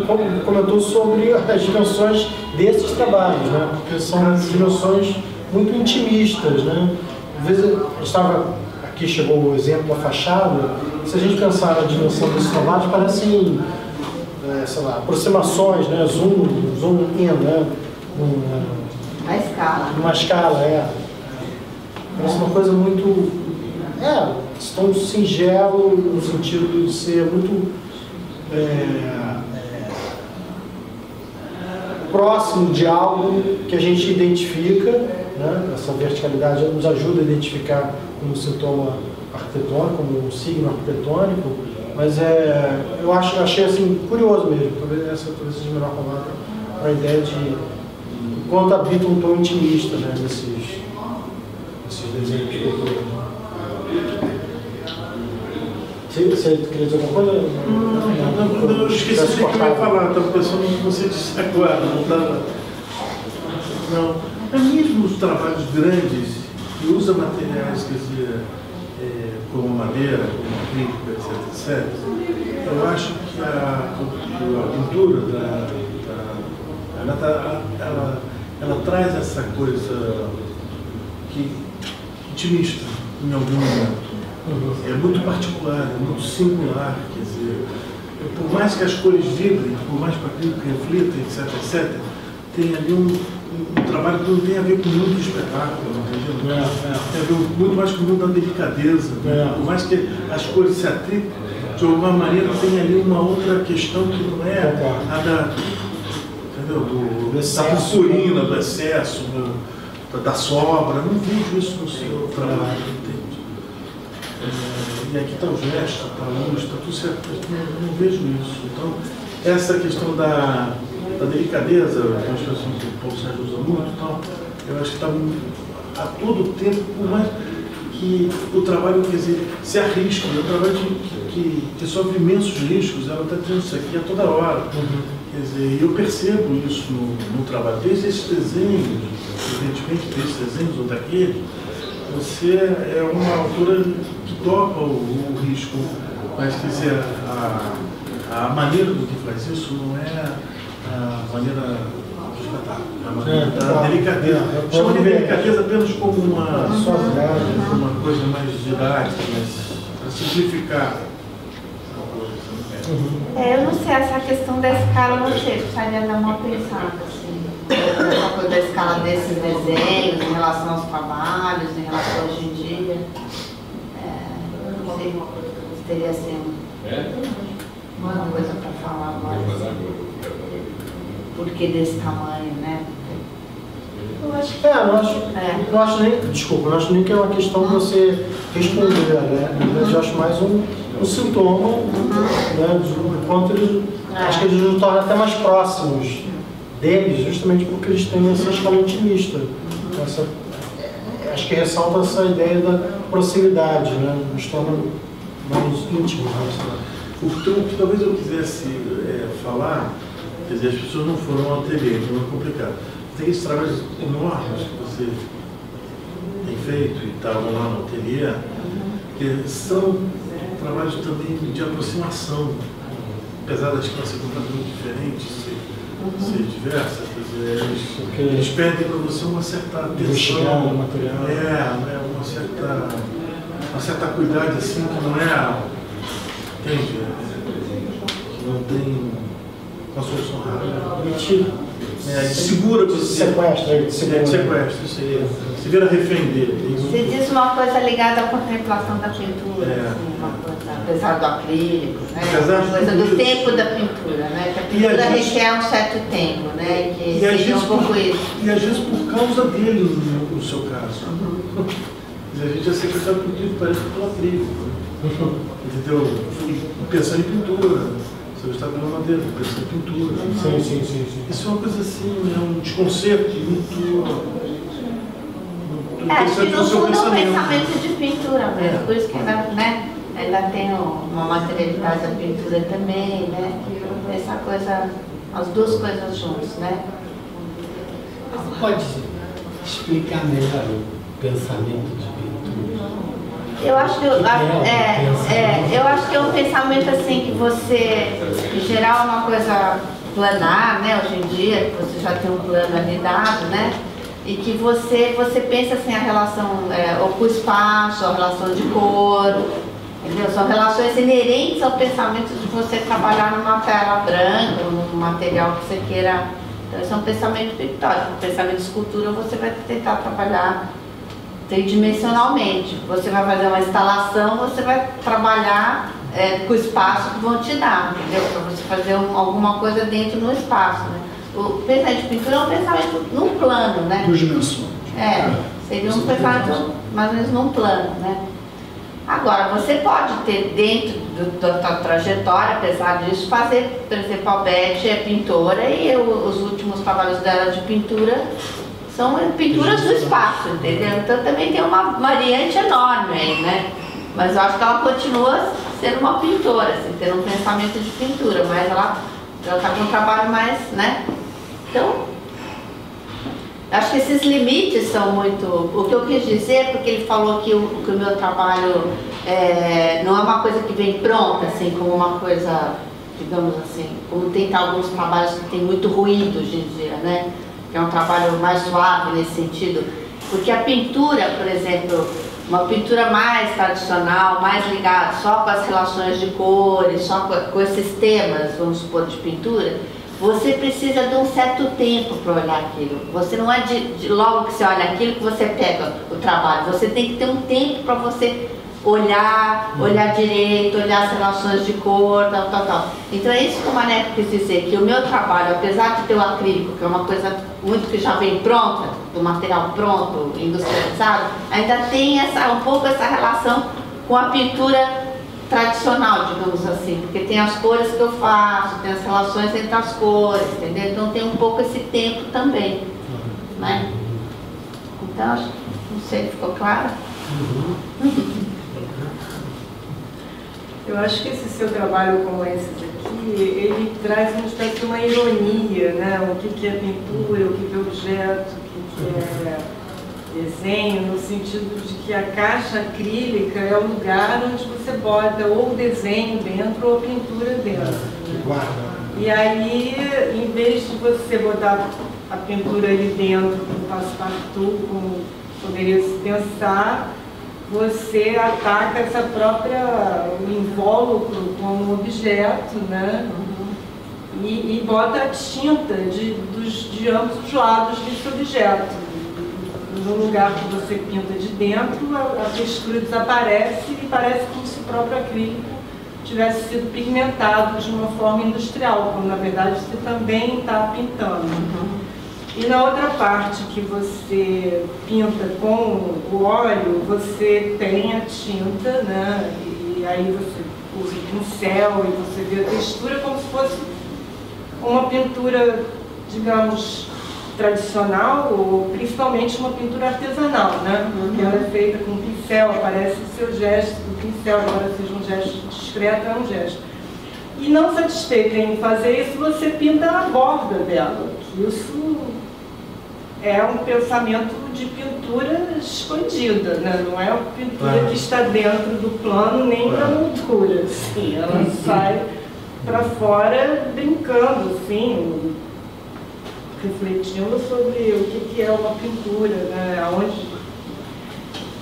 comentou sobre as dimensões desses trabalhos, né? Porque são dimensões muito intimistas, né? Às vezes, a gente estava, aqui chegou o exemplo da fachada, se a gente pensar na dimensão desses trabalhos, parecem, sei lá, aproximações, né? Zoom in, né? A escala. Numa escala, Parece uma coisa muito, tão singelo, no sentido de ser muito... próximo de algo que a gente identifica, né? Essa verticalidade nos ajuda a identificar como sintoma arquitetônico, como um signo arquitetônico, mas eu achei assim curioso mesmo, talvez seja a melhor palavra para a ideia de quanto habita um tom intimista, né? nesses desenhos de cultura. Você queria dizer alguma coisa? Não, eu esqueci o que eu ia falar, estava pensando no que você disse agora, não estava... Não, é mesmo os trabalhos grandes que usam materiais, quer dizer, como madeira, como acrílico, etc. Eu acho que a pintura ela traz essa coisa que intimista em algum momento. É muito particular, é muito singular, quer dizer, por mais que as cores vibrem, por mais que o acrílico reflita, etc., tem ali um trabalho que não tem a ver com o mundo do espetáculo, entendeu? Tem a ver muito mais com o mundo da delicadeza, por mais que as cores se atripem, de alguma maneira tem ali uma outra questão que não é a da, entendeu? Da purpurina, do excesso, da sobra. Não vejo isso no seu trabalho, entende? E aqui está o gesto, está a luz, está tudo certo, não vejo isso. Então, essa questão da delicadeza, que as pessoas que o Paulo Sérgio usa muito, então, eu acho que está a todo tempo, por mais que o trabalho, quer dizer, se arrisca, é um trabalho que sofre imensos riscos, ela está dizendo isso aqui a toda hora. Quer dizer, eu percebo isso no trabalho, desde esses desenhos, evidentemente, desses desenhos ou daqueles. Você é uma autora que topa o risco, mas, quer dizer, a maneira do que faz isso não é a maneira do espetáculo, é a maneira da delicadeza. Chama de delicadeza apenas como uma coisa mais didática, mas para simplificar a coisa. Eu não sei, essa questão da escala, não sei, precisaria dar uma pensada, assim. Essa coisa da escala desses desenhos em relação aos trabalhos, em relação a hoje em dia. Não sei se teria assim uma coisa para falar agora. Por que desse tamanho, né? Não acho nem que é uma questão de você responder, né? Eu acho mais um sintoma, né? De quanto eles, acho que eles nos tornam até mais próximos deles, justamente porque eles têm essa escala intimista. Acho que ressalta essa ideia da proximidade, né? Nos torna mais íntimos. O que talvez eu quisesse falar, quer dizer, as pessoas não foram ao ateliê, então é complicado. tem esses trabalhos enormes que você tem feito e estavam lá no ateliê, que são trabalhos também de aproximação, apesar das classes ser completamente diferentes, ser diversas, quer dizer, eles pedem para você uma certa atenção, uma certa cuidado assim, que não é, entende? Que não tem uma solução rápida. Segura você. Sequestra, sequestra, isso aí. Se vira refém dele. Você diz uma coisa ligada à contemplação da pintura, assim, uma coisa, apesar do acrílico, né? Uma coisa do tempo da pintura, né? Que a pintura requer um certo tempo, né? Que seria um pouco isso. E às vezes por causa dele, no seu caso. A gente é secretário político, parece pelo acrílico. Entendeu? Pensando em pintura. Você está pela madeira, pensando em pintura. Sim. Isso é uma coisa assim, é um desconcerto muito. Acho que no fundo é um pensamento de pintura mesmo, por isso que ainda tem uma materialidade da pintura também, né? Essa coisa, as duas coisas juntas, né? Você pode explicar melhor o pensamento de pintura? Eu acho que eu acho que é um pensamento assim que você, em geral, é uma coisa planar, né? Hoje em dia, que você já tem um plano ali dado, né? E que você pensa assim a relação ou com o espaço, a relação de cor, entendeu? São relações inerentes ao pensamento de você trabalhar numa tela branca, num material que você queira. Então, esse é um pensamento pictórico. O pensamento de escultura você vai tentar trabalhar tridimensionalmente. Você vai fazer uma instalação, você vai trabalhar com o espaço que vão te dar, entendeu? Para você fazer alguma coisa dentro do espaço, né? O pensamento de pintura é um pensamento num plano, né? Duas dimensões. Seria um pensamento mais ou menos num plano, né? Agora, você pode ter dentro da tua trajetória, apesar disso, fazer, por exemplo, a Beth é pintora e os últimos trabalhos dela de pintura são pinturas do espaço, entendeu? Então também tem uma variante enorme aí, né? Mas eu acho que ela continua sendo uma pintora, assim, tendo um pensamento de pintura, mas ela está com um trabalho mais, né? Então, acho que esses limites são muito... O que eu quis dizer, porque ele falou que o meu trabalho não é uma coisa que vem pronta, assim, como uma coisa, digamos assim, como tem alguns trabalhos que tem muito ruído hoje em dia, né? Que é um trabalho mais suave nesse sentido. Porque a pintura, por exemplo, uma pintura mais tradicional, mais ligada só com as relações de cores, só com esses temas, vamos supor, de pintura, você precisa de um certo tempo para olhar aquilo. Você não é logo que você olha aquilo que você pega o trabalho. Você tem que ter um tempo para você olhar direito, olhar as relações de cor, tal. Então é isso que o Maneco quis dizer, que o meu trabalho, apesar de ter o acrílico, que é uma coisa muito que já vem pronta, do material pronto, industrializado, ainda tem um pouco essa relação com a pintura tradicional, digamos assim, porque tem as cores que eu faço, tem as relações entre as cores, entendeu? Então tem um pouco esse tempo também, né? Então, não sei, ficou claro? Eu acho que esse seu trabalho como esse daqui, ele traz uma espécie de uma ironia, né? O que é pintura, o que é objeto, o que é desenho, no sentido de que a caixa acrílica é o lugar onde você bota ou o desenho dentro ou a pintura dentro. Né? E aí, em vez de você botar a pintura ali dentro do passe-partout, como poderia se pensar, você ataca essa própria invólucro como objeto, né? E bota a tinta de ambos os lados desse objeto. No lugar que você pinta de dentro, a textura desaparece e parece como se o próprio acrílico tivesse sido pigmentado de uma forma industrial, quando na verdade você também está pintando. E na outra parte que você pinta com o óleo, você tem a tinta, né? E aí você usa o pincel e você vê a textura como se fosse uma pintura, digamos, tradicional, ou principalmente uma pintura artesanal, né? Porque ela é feita com pincel, aparece o seu gesto do pincel, embora seja um gesto discreto, é um gesto. E não satisfeita em fazer isso, você pinta a borda dela. Isso é um pensamento de pintura expandida, né? Não é uma pintura que está dentro do plano nem da moldura, assim. Ela sai para fora brincando, assim, refletindo sobre o que é uma pintura, né?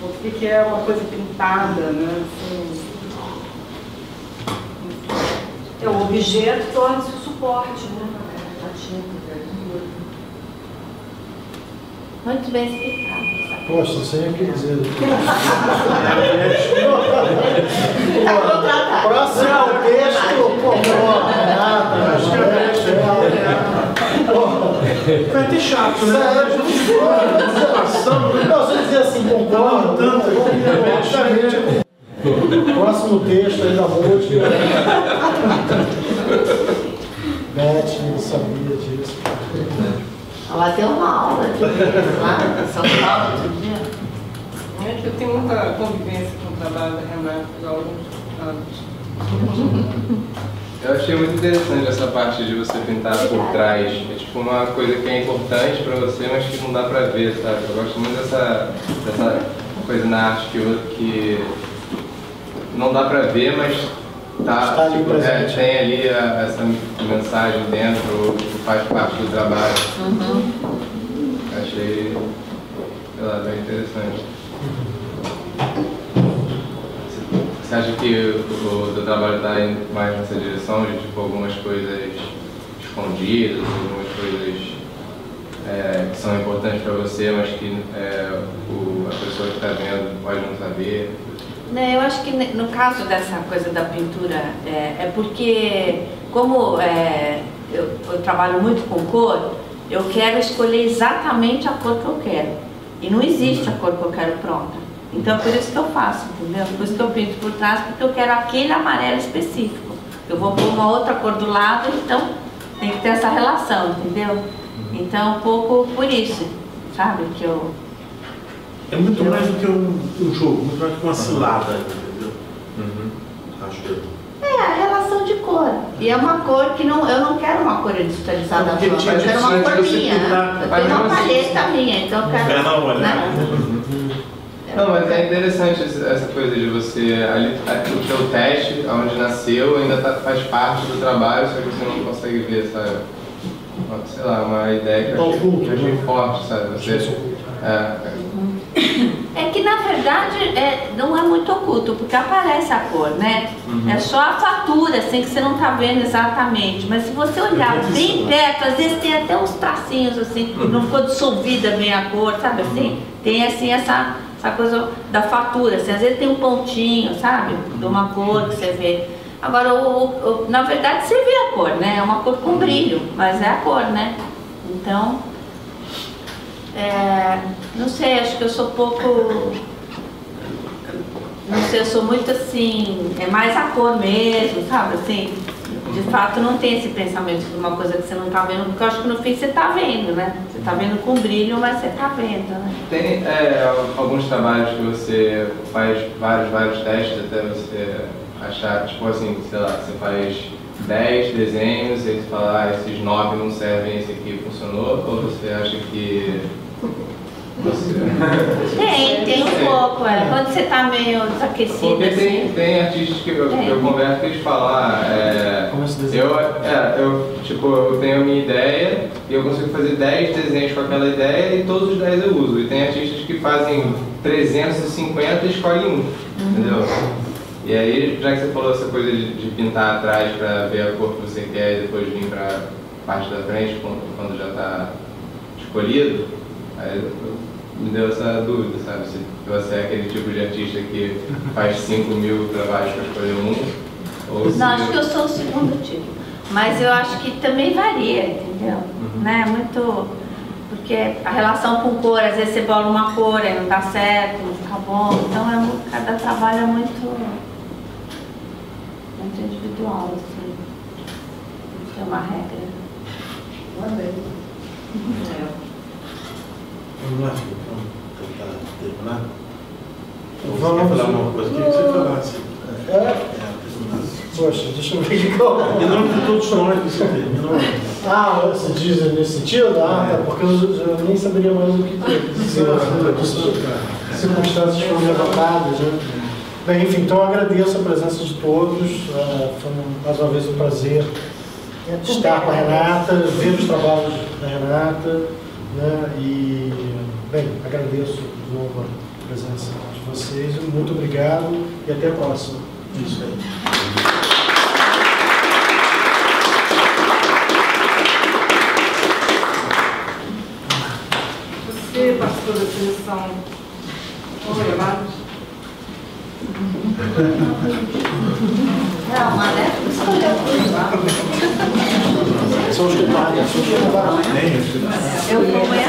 O que é uma coisa pintada, né? Assim, o objeto torna-se o suporte, né? A tinta. Muito bem explicado. Poxa, você ia querer dizer. Próximo texto, Vai ter chato, né? Não, você dizer assim, concordo. Próximo texto aí da música. Beth sabia disso. Ela deu uma aula de lá em São Paulo outro dia. É que eu tenho muita convivência com o trabalho da Renata há alguns anos. Eu achei muito interessante essa parte de você pintar por trás. É tipo uma coisa que é importante pra você, mas que não dá pra ver, sabe? Eu gosto muito dessa coisa na arte que não dá pra ver, mas tá, tipo, tem ali essa mensagem dentro, tipo, faz parte do trabalho. Achei, sei lá, bem interessante. Você acha que o teu trabalho está indo mais nessa direção de tipo algumas coisas escondidas, algumas coisas que são importantes para você, mas que a pessoa que está vendo pode não saber? Eu acho que no caso dessa coisa da pintura, é porque como eu trabalho muito com cor, eu quero escolher exatamente a cor que eu quero. E não existe a cor que eu quero pronta. Então, por isso que eu faço, entendeu? Por isso que eu pinto por trás, porque eu quero aquele amarelo específico. Eu vou pôr uma outra cor do lado, então tem que ter essa relação, entendeu? Então, um pouco por isso, sabe? Que eu... É muito mais do que um jogo, muito mais do que uma cilada, entendeu? Acho que a relação de cor. E é uma cor que eu não quero uma cor industrializada pronta, eu quero uma cor minha. Eu tenho uma paleta minha, então eu quero... Não, mas é interessante essa coisa de você, o teu teste, onde nasceu, ainda faz parte do trabalho, só que você não consegue ver, sabe? Sei lá, uma ideia que eu achei forte, sabe? É que na verdade não é muito oculto, porque aparece a cor, né? É só a fatura, assim, que você não tá vendo exatamente. Mas se você olhar bem perto, às vezes tem até uns tracinhos, assim, não ficou dissolvida bem a cor, sabe assim? Tem assim essa coisa da fatura, assim, às vezes tem um pontinho, sabe? De uma cor que você vê. Agora, na verdade, você vê a cor, né? É uma cor com brilho, mas é a cor, né? Então, não sei, acho que eu sou pouco... Não sei, eu sou muito assim, é mais a cor mesmo, sabe? Assim, de fato, não tem esse pensamento de uma coisa que você não tá vendo, porque eu acho que no fim você tá vendo, né? Você tá vendo com brilho, mas você tá vendo, né? Tem alguns trabalhos que você faz vários testes até você achar, tipo assim, sei lá, você faz 10 desenhos e aí você fala, esses 9 não servem, esse aqui funcionou, ou você acha que... Tem um pouco, quando você tá meio desaquecido. Porque assim. tem artistas que eu converso que eles falam, eu tenho a minha ideia e eu consigo fazer 10 desenhos com aquela ideia e todos os 10 eu uso. E tem artistas que fazem 350 e escolhem um, entendeu? E aí, já que você falou essa coisa de pintar atrás para ver a cor que você quer e depois vir para parte da frente quando já está escolhido, aí me deu essa dúvida, sabe? Se você é aquele tipo de artista que faz 5.000 trabalhos para escolher um, ou se... Não, acho que eu sou o segundo tipo. Mas eu acho que também varia, entendeu? Né? Muito... Porque a relação com cor, às vezes você bola uma cor e não dá certo, não fica bom. Então cada trabalho é muito individual, assim. Não tem uma regra. Vamos lá, vamos tentar terminar. Você quer falar uma coisa? O que você falasse? Poxa, deixa eu ver o que eu... Em nome de todos nós, você tem. Ah, você diz nesse sentido? Ah, tá, porque eu nem saberia mais o que dizer. Circunstâncias foram levantadas, né? Bem, enfim, então eu agradeço a presença de todos. Foi mais uma vez um prazer estar com a Renata, ver os trabalhos da Renata, né? E, bem, agradeço de novo a presença de vocês. Muito obrigado e até a próxima. Isso aí. Você participou da seleção Chamados? Não, mas é escolheu São os detalhes. Eu vou amanhã.